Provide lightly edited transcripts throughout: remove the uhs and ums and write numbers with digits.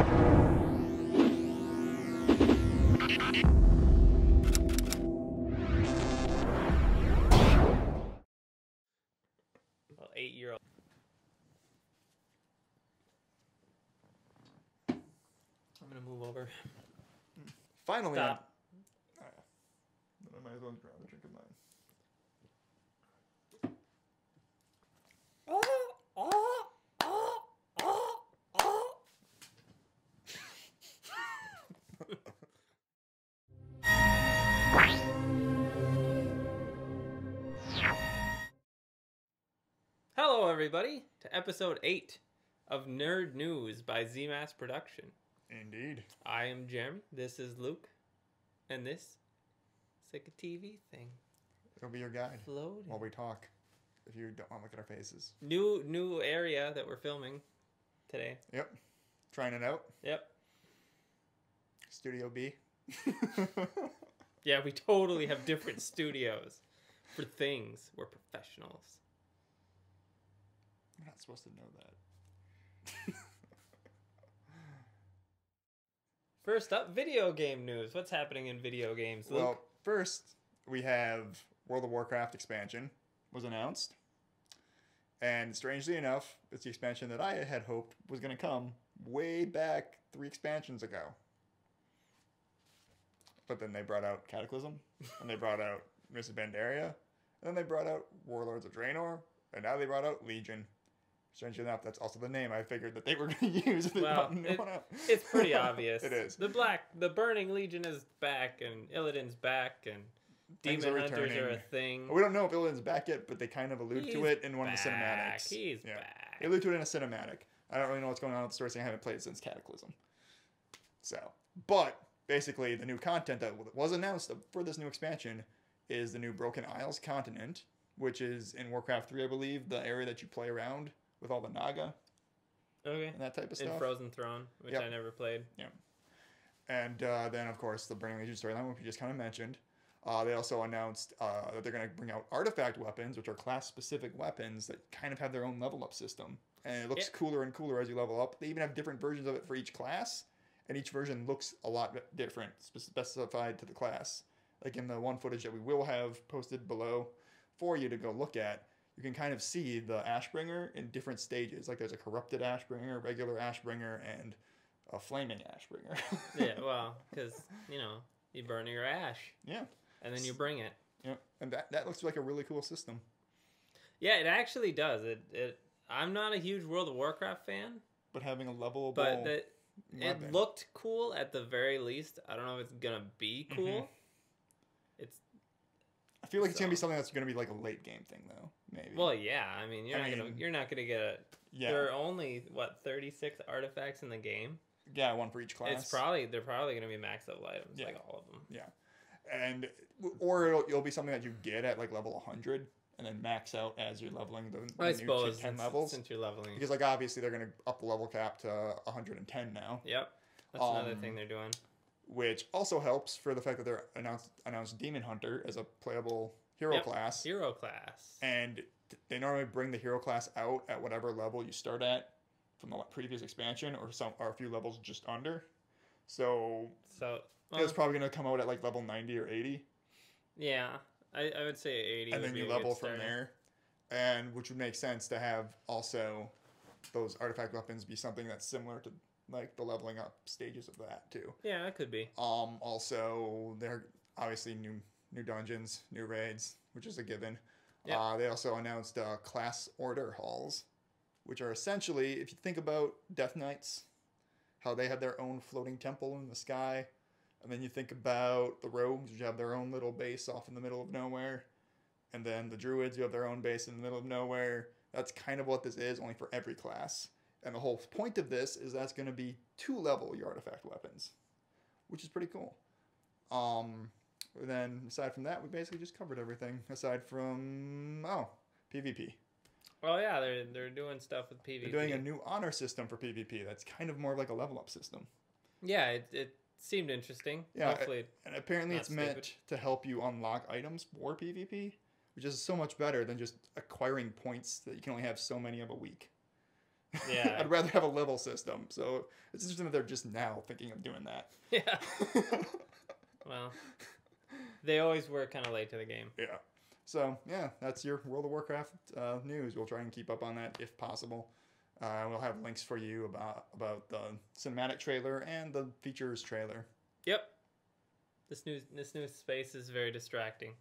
Well, 8-year-old. I'm gonna move over. Finally. Stop. I might as well grab a drink of mine. Hello, everybody, to episode 8 of Nerd News by ZMass Production. Indeed. I am Jeremy. This is Luke, and this is like a TV thing. It'll be your guide Floating. while we talk. If you don't want to look at our faces. New area that we're filming today. Yep. Trying it out. Yep. Studio B. Yeah, we totally have different studios for things. We're professionals. I'm not supposed to know that. First up, video game news. What's happening in video games, Luke? Well, first we have World of Warcraft expansion was announced. And strangely enough, it's the expansion that I had hoped was going to come way back 3 expansions ago. But then they brought out Cataclysm, and they brought out Miss Pandaria, and then they brought out Warlords of Draenor, and now they brought out Legion. Strangely enough, that's also the name I figured that they were going to use if they brought a new one out. It's pretty obvious. It is. The Burning Legion is back, and Illidan's back, and Demon Hunters are a thing. We don't know if Illidan's back yet, but they kind of allude to it in one of the cinematics. He's back. They allude to it in a cinematic. I don't really know what's going on with the story, so I haven't played it since Cataclysm. So, but basically, the new content that was announced for this new expansion is the new Broken Isles continent, which is in Warcraft 3, I believe, the area that you play around with all the Naga. Okay. And that type of stuff. In Frozen Throne, which I never played. Yeah. And then, of course, the Burning Legion storyline, which we just kind of mentioned. They also announced that they're going to bring out artifact weapons, which are class-specific weapons that kind of have their own level-up system. And it looks cooler and cooler as you level up. They even have different versions of it for each class. And each version looks a lot different, specified to the class. Like in the one footage that we will have posted below for you to go look at, you can kind of see the Ashbringer in different stages. Like there's a corrupted Ashbringer, regular Ashbringer, and a flaming Ashbringer. Yeah, well, because, you burn your ash. Yeah. And then you bring it. Yeah, and that looks like a really cool system. Yeah, it actually does. I'm not a huge World of Warcraft fan. But having a levelable But it looked cool at the very least. I don't know if it's going to be cool. Mm-hmm. I feel like it's going to be something that's going to be like a late game thing, though. Maybe. Well, yeah. I mean, you're not gonna get a. Yeah. There are only 36 artifacts in the game. Yeah, one for each class. They're probably gonna be max level items, like all of them. Yeah, or it'll be something that you get at like level 100 and then max out as you're leveling the I new suppose 10 levels. Since you're leveling, because like obviously they're gonna up the level cap to 110 now. Yep, that's another thing they're doing. Which also helps for the fact that they're announced Demon Hunter as a playable hero class. Hero class. And they normally bring the hero class out at whatever level you start at from the previous expansion, or a few levels just under. So it's probably going to come out at like level 90 or 80. Yeah, I would say 80. And then you level from there. And which would make sense to have also those artifact weapons be something that's similar to like the leveling up stages of that too. Yeah, that could be. Also, they're obviously new dungeons, new raids, which is a given. Yep. They also announced class order halls, which are essentially, if you think about Death Knights, how they have their own floating temple in the sky, and then you think about the rogues, which have their own little base off in the middle of nowhere, and then the druids, who have their own base in the middle of nowhere. That's kind of what this is, only for every class. And the whole point of this is that's going to be 2-level your artifact weapons, which is pretty cool. Then aside from that, we basically just covered everything aside from PvP. Oh yeah, they're doing stuff with PvP. They're doing a new honor system for PvP. That's kind of more of like a level up system. Yeah, it seemed interesting. Yeah, hopefully, and apparently it's meant to help you unlock items for PvP, which is so much better than just acquiring points that you can only have so many of a week. Yeah. I'd rather have a level system. So it's interesting that they're just now thinking of doing that. Yeah. Well, they always were kind of late to the game. Yeah. So, yeah, that's your World of Warcraft news. We'll try and keep up on that if possible. We'll have links for you about the cinematic trailer and the features trailer. Yep. This new space is very distracting.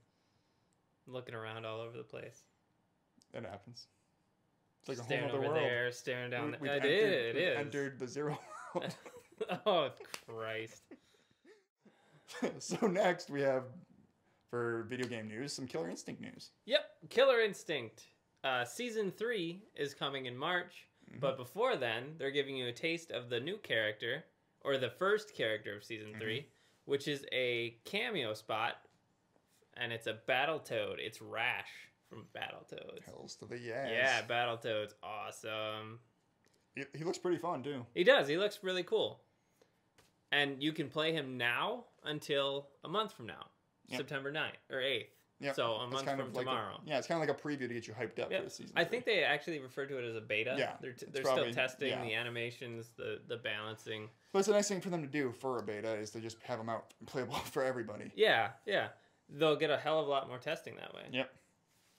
I'm looking around all over the place. It happens. It's like Staring a whole other over world. there, staring down there. It is. We've entered the zero world. Oh, Christ. So next we have, for video game news, some Killer Instinct news. Yep, Killer Instinct. Season 3 is coming in March, but before then, they're giving you a taste of the new character, or the first character of Season 3, which is a cameo spot, and it's a Battletoad. It's Rash from Battletoads. Hells to the yes. Yeah, Battletoad's awesome. He looks pretty fun, too. He does. He looks really cool. And you can play him now until a month from now, September 9th or 8th. Yep. So a month from tomorrow. It's kind of like a preview to get you hyped up for the season. I think they actually refer to it as a beta. Yeah, they're still testing the animations, the balancing. But it's a nice thing for them to do for a beta is to just have them out playable for everybody. Yeah, yeah. They'll get a hell of a lot more testing that way. Yep.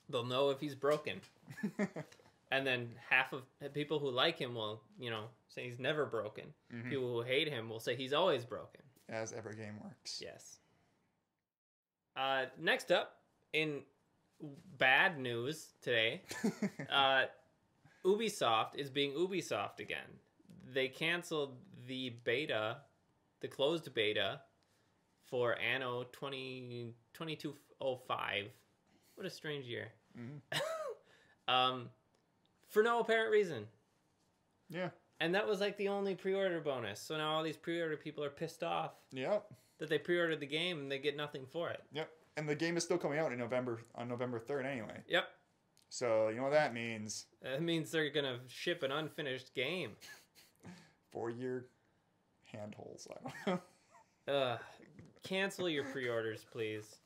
They'll know if he's broken. And then half of people who like him will, say he's never broken. People who hate him will say he's always broken. As every game works. Yes. Next up, in bad news today, Ubisoft is being Ubisoft again. They canceled the closed beta for Anno 2205. What a strange year. For no apparent reason. Yeah. And that was like the only pre-order bonus. So now all these pre-order people are pissed off. Yep. That they pre-ordered the game and they get nothing for it. Yep. And the game is still coming out on November 3rd anyway. Yep. So you know what that means? That means they're gonna ship an unfinished game. 4-year handholds. I don't know. Cancel your pre-orders, please.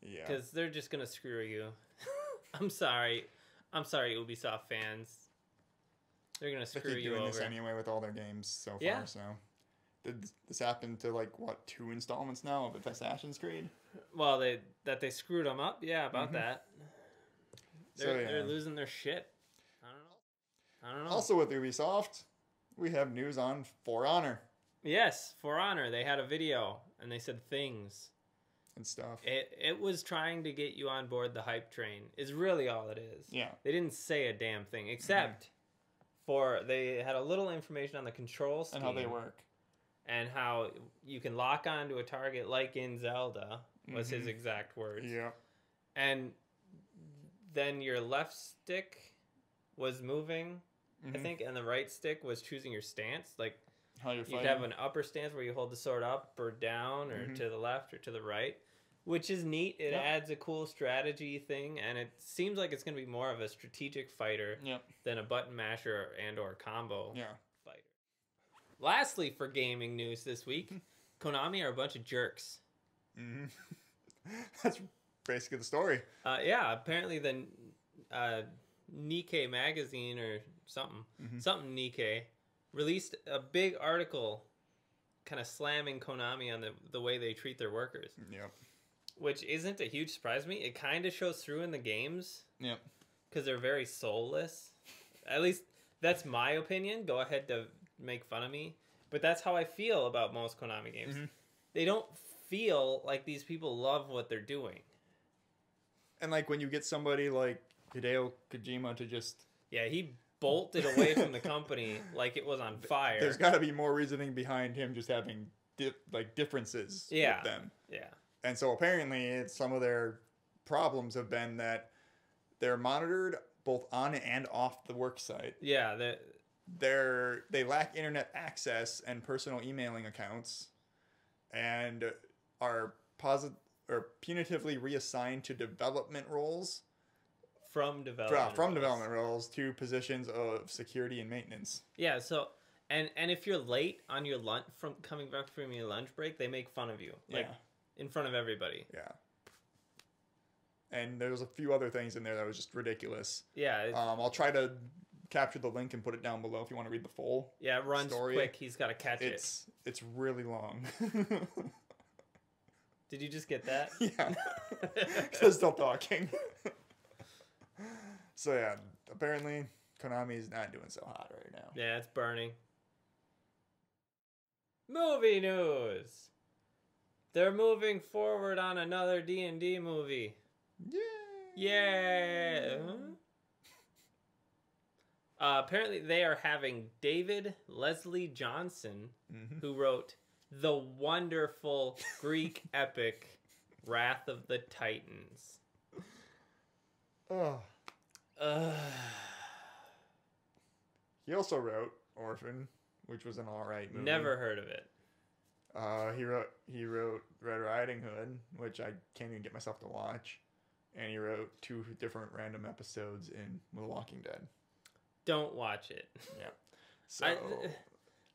Yeah. Because they're just gonna screw you. I'm sorry, Ubisoft fans. They're gonna screw they keep you doing over. this anyway with all their games so far. Yeah. So did this happen to 2 installments now of Assassin's Creed? Well, they screwed them up. Yeah, about that. They're losing their shit. I don't know. Also with Ubisoft, we have news on For Honor. Yes, For Honor. They had a video and they said things and stuff. It was trying to get you on board the hype train. Is really all it is. Yeah. They didn't say a damn thing except they had a little information on the control scheme and how they work. And how you can lock onto a target like in Zelda was his exact words. Yeah. And then your left stick was moving, I think, and the right stick was choosing your stance. Like how you're fighting. You could have an upper stance where you hold the sword up or down or to the left or to the right, which is neat. It adds a cool strategy thing, and it seems like it's going to be more of a strategic fighter than a button masher and or combo fighter. Lastly, for gaming news this week, Konami are a bunch of jerks. That's basically the story. Apparently the Nikkei magazine or something Nikkei released a big article kind of slamming Konami on the way they treat their workers. Yep. Which isn't a huge surprise to me. It kind of shows through in the games. Yep. Because they're very soulless. At least that's my opinion. Go ahead to make fun of me. But that's how I feel about most Konami games. They don't feel like these people love what they're doing. And when you get somebody like Hideo Kojima to just... Yeah, he bolted away from the company like it was on fire. There's got to be more reasoning behind him just having differences with them. Yeah. And so apparently some of their problems have been that they're monitored both on and off the work site. Yeah, they lack internet access and personal emailing accounts, and are punitively reassigned to development roles from development roles to positions of security and maintenance. Yeah, so and if you're late on your lunch coming back from your lunch break, they make fun of you in front of everybody. Yeah. And there's a few other things in there that was just ridiculous. Yeah. I'll try to capture the link and put it down below if you want to read the full. Yeah, it runs story. quick. He's got to catch it. It's really long. Did you just get that? Yeah. Because still talking. So yeah, apparently Konami's not doing so hot right now. Yeah, it's burning. Movie news. They're moving forward on another D&D movie. Yeah. Apparently they are having David Leslie Johnson, who wrote the wonderful Greek epic Wrath of the Titans. He also wrote Orphan, which was an alright movie. Never heard of it. He wrote Red Riding Hood, which I can't even get myself to watch, and he wrote 2 different random episodes in The Walking Dead. Don't watch it. Yeah. So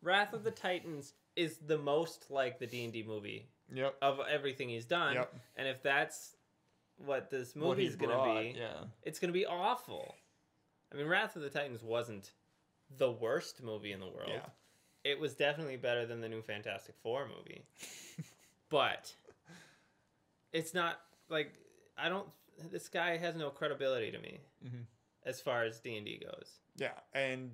Wrath of the Titans is the most like the D&D movie. Yep. Of everything he's done. Yep. And if that's what this movie is going to be, it's going to be awful. I mean, Wrath of the Titans wasn't the worst movie in the world. Yeah. It was definitely better than the new Fantastic Four movie. But it's not like this guy has no credibility to me as far as D&D goes. Yeah, and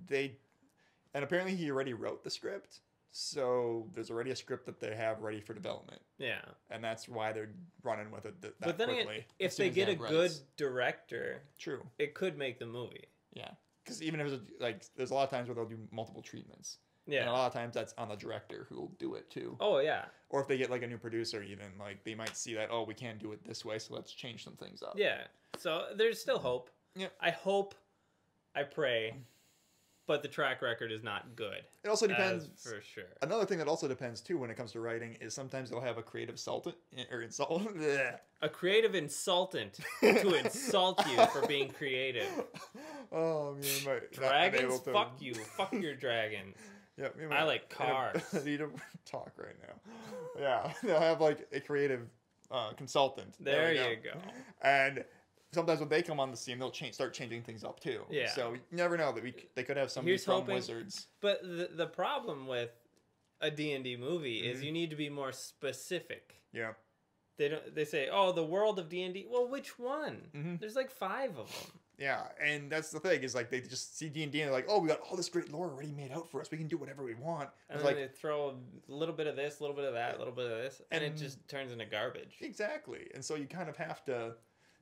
apparently he already wrote the script. So there's already a script that they have ready for development. Yeah. And that's why they're running with it that but then quickly. Again, if they get a good director, it could make the movie. Yeah. Because even if it's there's a lot of times where they'll do multiple treatments. Yeah. And a lot of times that's on the director who will do it too. Oh, yeah. Or if they get a new producer even, they might see that, we can't do it this way, so let's change some things up. Yeah. So there's still hope. Yeah. I pray, but the track record is not good. It also depends. For sure. Another thing that also depends too when it comes to writing is sometimes they'll have a creative a creative insultant to insult you for being creative. Oh man, dragons, fuck you, fuck your dragon. Yeah, I like cars. I need to talk right now. Yeah, they'll have a creative consultant. There you go. And sometimes when they come on the scene, they'll start changing things up too. Yeah. So you never know that they could have somebody from Wizards. But the problem with a D&D movie is you need to be more specific. Yeah. They say, the world of D&D. Well, which one? There's 5 of them. Yeah, and that's the thing is they just see D&D and they're like, we got all this great lore already made out for us. We can do whatever we want. And then they throw a little bit of this, a little bit of that, a little bit of this, and it just turns into garbage. Exactly. And so you kind of have to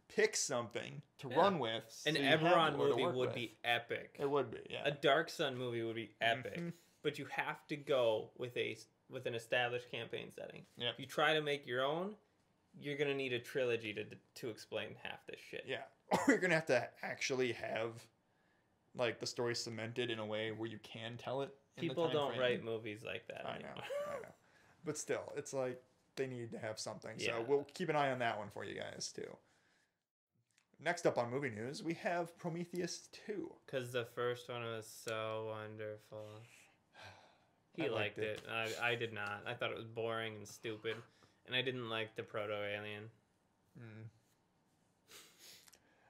pick something to run with. An Eberron movie would be epic. It would be, yeah. A Dark Sun movie would be epic. But you have to go with an established campaign setting. Yeah. If you try to make your own, you're going to need a trilogy to explain half this shit. Yeah. Or you're going to have to actually have the story cemented in a way where you can tell it. People don't write movies like that anymore. I know. But still, it's they need to have something. Yeah. So we'll keep an eye on that one for you guys too. Next up on movie news, we have Prometheus II. Because the first one was so wonderful. He liked it. I did not. I thought it was boring and stupid. And I didn't like the proto-alien.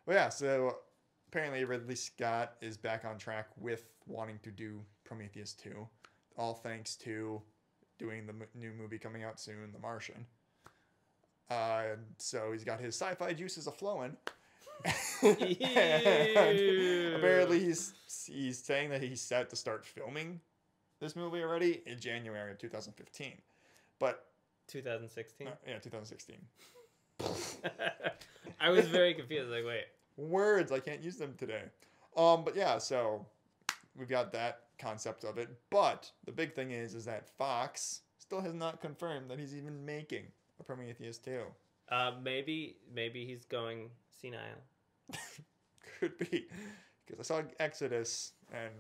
Well, yeah, so apparently Ridley Scott is back on track with wanting to do Prometheus 2. All thanks to doing the new movie coming out soon, The Martian. So he's got his sci-fi juices a-flowing. Apparently he's saying that he's set to start filming this movie already in January of 2015. But 2016? Yeah, 2016. I was very confused. Wait. Words, I can't use them today. But yeah, so we've got that concept of it. But the big thing is that Fox still has not confirmed that he's even making a Prometheus 2. Maybe he's going senile. Could be. Because I saw Exodus, and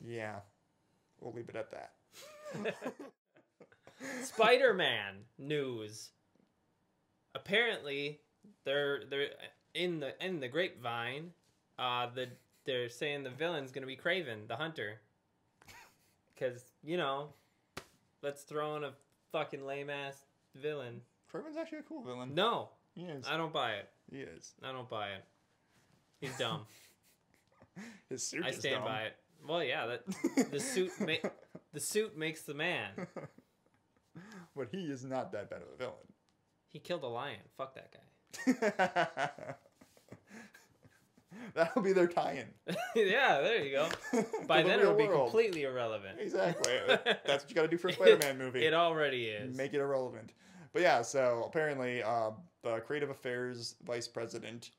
yeah, we'll leave it at that. SpiderMan news. Apparently, they're in the grapevine. They're saying the villain's gonna be Kraven, the hunter. Because let's throw in a fucking lame ass villain. Kraven's actually a cool villain. No, he is. I don't buy it. He is. I don't buy it. He's dumb. His suit I is stand dumb. by it. Well, yeah, the suit makes the man. But he is not that bad of a villain. He killed a lion. Fuck that guy. That'll be their tie-in. Yeah, there you go. By then it'll be completely irrelevant. Exactly. That's what you got to do for a Spider-Man movie. It already is. Make it irrelevant. But yeah, so apparently the creative affairs vice president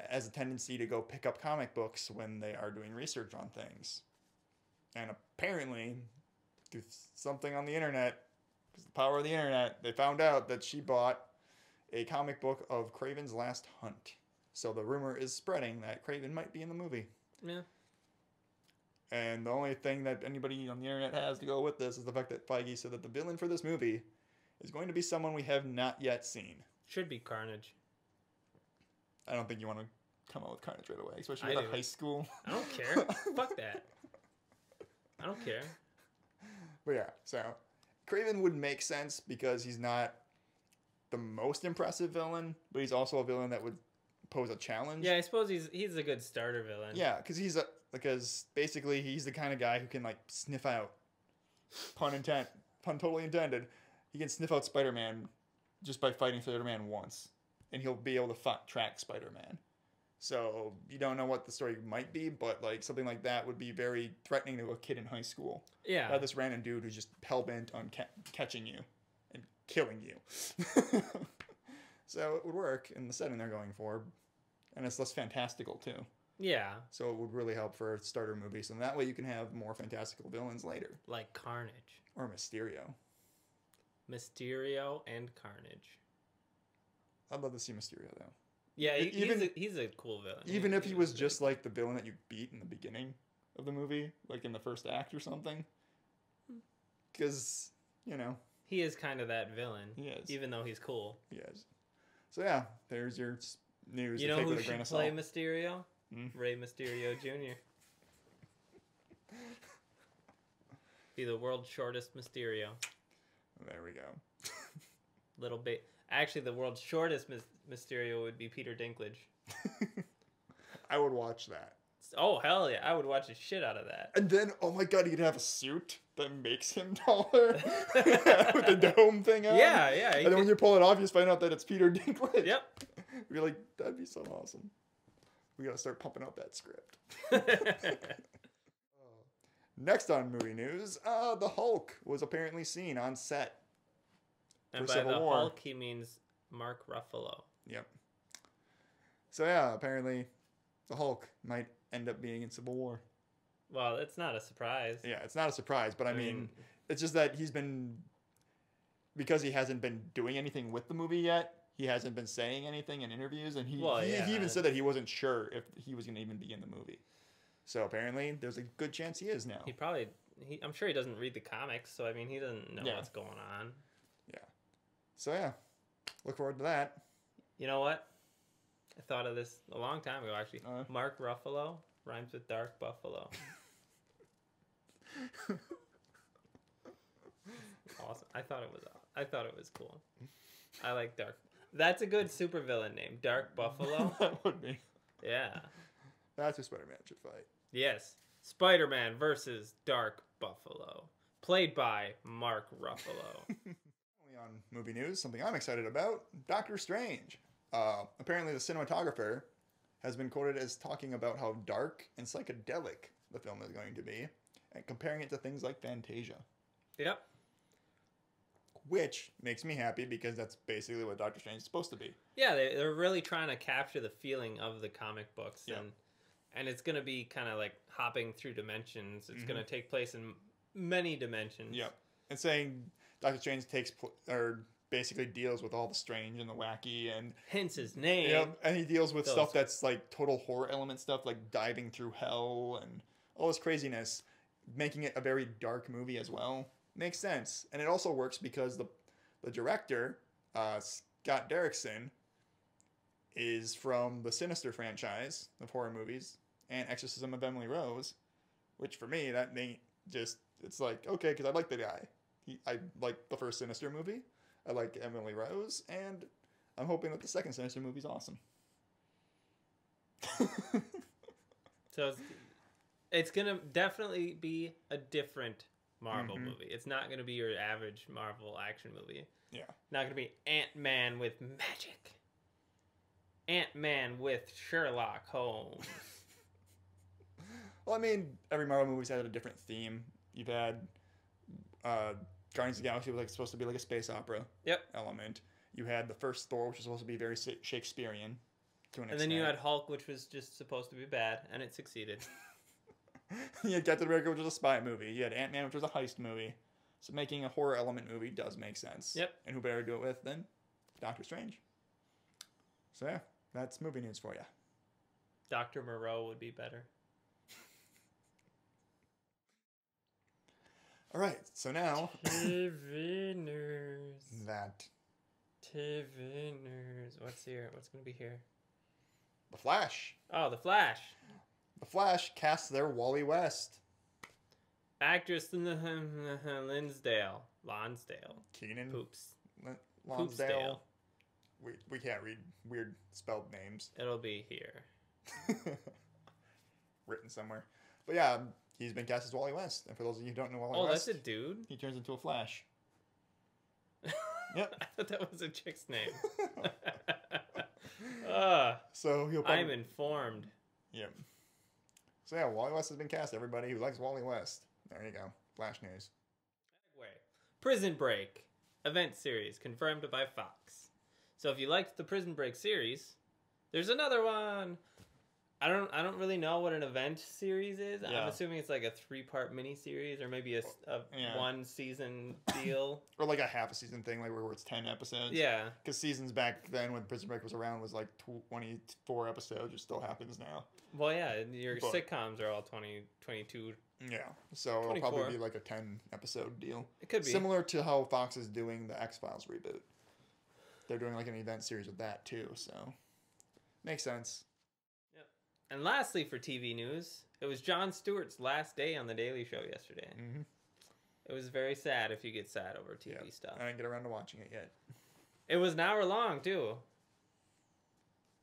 has a tendency to go pick up comic books when they are doing research on things. And apparently, through something on the internet, because the power of the internet, they found out that she bought a comic book of Kraven's Last Hunt. So the rumor is spreading that Kraven might be in the movie. Yeah. And the only thing that anybody on the internet has to go with this is the fact that Feige said that the villain for this movie is going to be someone we have not yet seen. Should be Carnage. I don't think you want to come out with Carnage right away, especially at high school. I don't care. Fuck that. I don't care. But yeah, so Kraven would make sense because he's not the most impressive villain, but he's also a villain that would pose a challenge. Yeah, I suppose he's a good starter villain. Yeah, because basically he's the kind of guy who can like sniff out, pun totally intended. He can sniff out Spider-Man just by fighting Spider-Man once, and he'll be able to track Spider-Man. So you don't know what the story might be, but like something like that would be very threatening to a kid in high school. Yeah. This random dude who's just hell-bent on catching you and killing you. So it would work in the setting they're going for, and it's less fantastical too. Yeah. So it would really help for a starter movie. So that way you can have more fantastical villains later. Like Carnage. Or Mysterio. Mysterio and Carnage. I'd love to see Mysterio though. Yeah, he's a cool villain. Even if he was just like the villain that you beat in the beginning of the movie, like in the first act or something. Because, you know. He is kind of that villain. He is. Even though he's cool. He is. So yeah, there's your news. You know who should play Mysterio? Rey Mysterio Jr. Be the world's shortest Mysterio. There we go. Little bit. Actually, the world's shortest Mysterio would be Peter Dinklage. I would watch that. Oh, hell yeah. I would watch the shit out of that. And then, oh my god, he'd have a suit that makes him taller with the dome thing on. Yeah, yeah. And then when you pull it off, you just find out that it's Peter Dinklage. Yep. You're like, that'd be so awesome. We gotta start pumping out that script. Next on movie news, the Hulk was apparently seen on set. And by the Hulk, he means Mark Ruffalo. Yep. So yeah, apparently the Hulk might end up being in Civil War. Well, it's not a surprise. Yeah, it's not a surprise, but I mean, it's just that because he hasn't been doing anything with the movie yet, he hasn't been saying anything in interviews, and he even said that he wasn't sure if he was going to even be in the movie. So apparently, there's a good chance he is now. I'm sure he doesn't read the comics, so I mean, he doesn't know what's going on. Yeah. So yeah, look forward to that. You know what? I thought of this a long time ago, actually. Mark Ruffalo rhymes with Dark Buffalo. Awesome. I thought it was cool. I like Dark. That's a good supervillain name, Dark Buffalo. That would be. Yeah. That's who Spider-Man should fight. Yes. Spider-Man versus Dark Buffalo. Played by Mark Ruffalo. Only on movie news, something I'm excited about, Doctor Strange. Apparently the cinematographer has been quoted as talking about how dark and psychedelic the film is going to be, and comparing it to things like Fantasia. Yep. Which makes me happy because that's basically what Doctor Strange is supposed to be. Yeah, they're really trying to capture the feeling of the comic books, and it's going to be kind of like hopping through dimensions. It's going to take place in many dimensions. Yep. And saying Doctor Strange basically deals with all the strange and the wacky, and hence his name. Yep. And he deals with stuff that's like total horror element stuff, like diving through hell and all this craziness, making it a very dark movie as well. Makes sense. And it also works because the director, Scott Derrickson, is from the Sinister franchise of horror movies and Exorcism of Emily Rose, which for me, that ain't just, it's like, okay, because I like the guy. I like the first Sinister movie. I like Emily Rose, and I'm hoping that the second Sinister movie is awesome. So it's gonna definitely be a different Marvel movie. It's not gonna be your average Marvel action movie. Yeah. Not gonna be Ant-Man with magic. Ant-Man with Sherlock Holmes. Well, I mean, every Marvel movie's had a different theme. You've had Guardians of the Galaxy was supposed to be like a space opera element. You had the first Thor, which was supposed to be very Shakespearean to an extent. And then you had Hulk, which was just supposed to be bad, and it succeeded. You had Captain America, which was a spy movie. You had Ant-Man, which was a heist movie. So making a horror element movie does make sense. Yep. And who better to do it with than Doctor Strange? So yeah, that's movie news for you. Dr. Moreau would be better. All right, so now TV news. That TV news. What's here? What's going to be here? The Flash. Oh, The Flash. The Flash casts their Wally West. Actress Lonsdale. Keenan. Poops. Lonsdale. We can't read weird spelled names. It'll be here. Written somewhere. But yeah, he's been cast as Wally West. And for those of you who don't know Wally West... Oh, that's a dude? He turns into a Flash. Yep. I thought that was a chick's name. So he'll probably... I'm informed. Yep. So yeah, Wally West has been cast. Everybody who likes Wally West. There you go. Flash news. Prison Break. Event series confirmed by Fox. So if you liked the Prison Break series, there's another one. I don't really know what an event series is. Yeah. I'm assuming it's like a 3-part miniseries or maybe a 1-season deal. Or like a half a season thing, like where it's 10 episodes. Yeah. Because seasons back then when Prison Break was around was like 24 episodes, which still happens now. Well, yeah, your sitcoms are all 20, 22. Yeah, so 24. It'll probably be like a 10 episode deal. It could be. Similar to how Fox is doing the X-Files reboot. They're doing like an event series with that too, so makes sense. And lastly, for TV news, it was Jon Stewart's last day on The Daily Show yesterday. Mm-hmm. It was very sad if you get sad over TV stuff. I didn't get around to watching it yet. It was an hour long, too.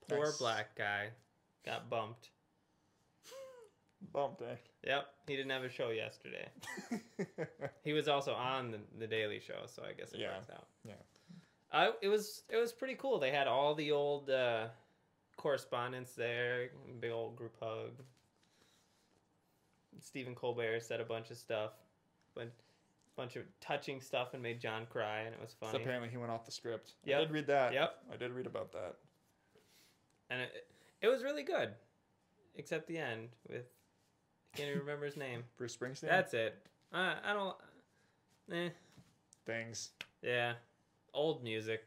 Poor Nice. black guy got bumped. Bumped, eh? Yep, he didn't have a show yesterday. He was also on the Daily Show, so I guess it works out. Yeah. It was pretty cool. They had all the old... correspondence there, big old group hug. Stephen Colbert said a bunch of stuff, bunch of touching stuff, and made John cry, and it was funny. So apparently he went off the script. Yep. I did read that. Yep. I did read about that. And it was really good, except the end with I can't even remember his name. Bruce Springsteen. That's it. I don't. Things. Yeah, old music.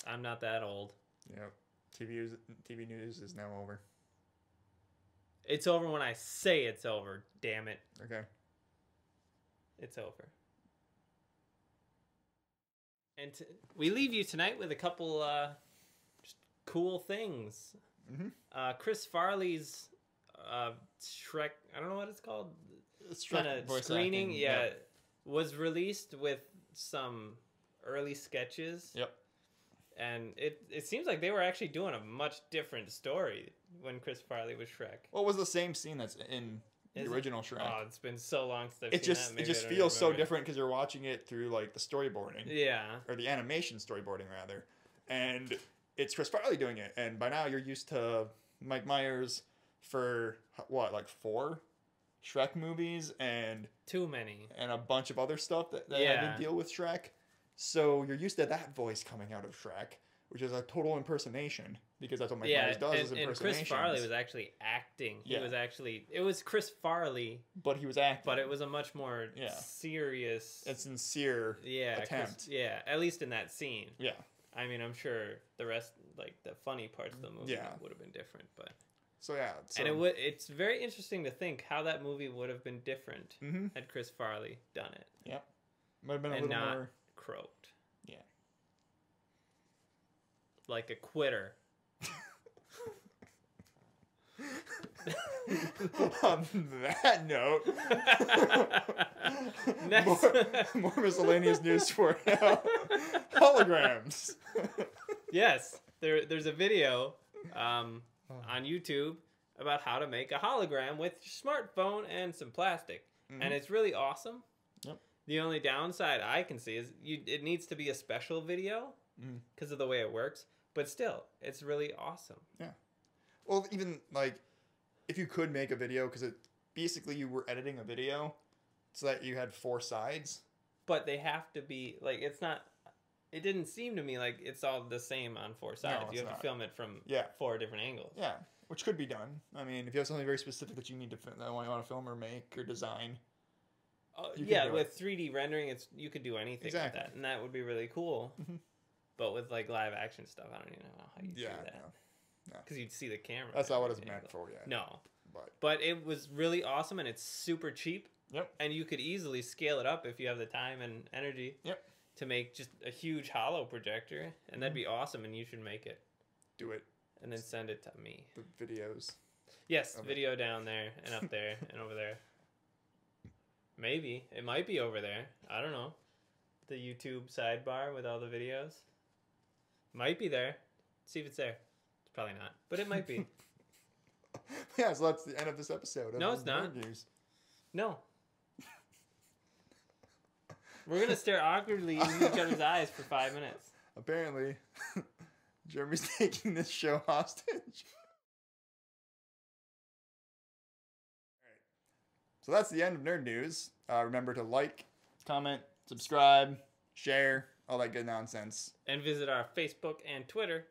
I'm not that old. Yep. TV news is now over. It's over when I say it's over, damn it. Okay. It's over. And we leave you tonight with a couple just cool things. Mm-hmm. Chris Farley's Shrek, I don't know what it's called. Kind of screening, was released with some early sketches. Yep. And it seems like they were actually doing a much different story when Chris Farley was Shrek. Well, it was the same scene that's in the original Shrek. Oh, it's been so long since I've seen that. It just feels so different because you're watching it through like the storyboarding. Yeah. Or the animation storyboarding rather. And it's Chris Farley doing it. And by now you're used to Mike Myers for what, like 4 Shrek movies and too many. And a bunch of other stuff that had to deal with Shrek. So you're used to that voice coming out of Shrek, which is a total impersonation because that's what Mike Myers does is impersonations. And Chris Farley was actually acting. It was Chris Farley, but he was acting. But it was a much more serious and sincere attempt. At least in that scene. Yeah. I mean, I'm sure the rest, like the funny parts of the movie would have been different, but and it's very interesting to think how that movie would have been different had Chris Farley done it. Yep. Might have been a little more croaked. Yeah. Like a quitter. On that note, more miscellaneous news for you. Holograms. Yes, there's a video on YouTube about how to make a hologram with your smartphone and some plastic. And it's really awesome. Yep. The only downside I can see is it needs to be a special video because of the way it works. But still, it's really awesome. Yeah. Well, even like if you could make a video, because basically you were editing a video so that you had 4 sides. But they have to be like, it's not. It didn't seem to me like it's all the same on 4 sides. No, you have not. to film it from 4 different angles. Yeah, which could be done. I mean, if you have something very specific that you need to film, that you want to film or make or design. Yeah, with 3D rendering, you could do anything with that, and that would be really cool. But with like live action stuff, I don't even know how you do that. Because you'd see the camera. That's not what it's meant for yet. No. But it was really awesome, and it's super cheap. Yep. And you could easily scale it up if you have the time and energy. Yep. To make just a huge holo projector, and that'd be awesome, and you should make it. Do it. And then send it to me. The videos. Yes, video down there, and up there, and over there. Maybe. It might be over there. I don't know. The YouTube sidebar with all the videos. Might be there. See if it's there. It's probably not, but it might be. Yeah, so that's the end of this episode. No, it's not. No. We're going to stare awkwardly into each other's eyes for 5 minutes. Apparently, Jeremy's taking this show hostage. All right. So that's the end of Nerd News. Remember to like, comment, subscribe, share, all that good nonsense. And visit our Facebook and Twitter.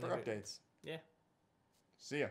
For updates. Yeah. See ya.